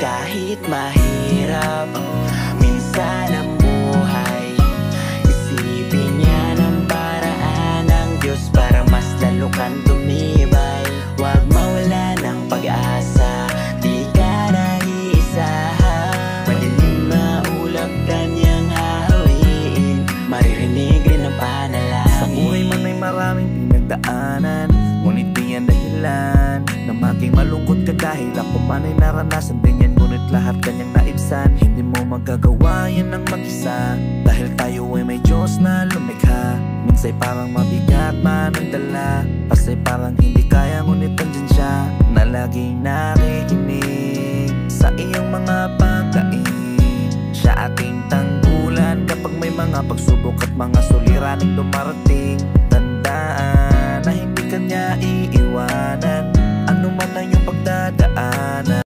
Kahit mahirap minsan ang buhay, isipin niya ng paraan ng Diyos para mas lalo kang tumibay. Huwag mawala ng pag-asa, di ka nag-iisa. Madilim na ulap kanyang hahawiin, maririnig rin ang panalangin. Sa buhay man ay maraming pinagdaanan, ngunit di yan dahilan na maging malungkot ka dahil ako man ay naranasan din yan. Ngunit lahat kanyang naibsan, hindi mo magagawa yan ng mag-isa, dahil tayo ay may Diyos na lumikha. Minsa'y parang mabigat man ang dala, pasa'y parang hindi kaya, ngunit andyan siya na laging nakikinig.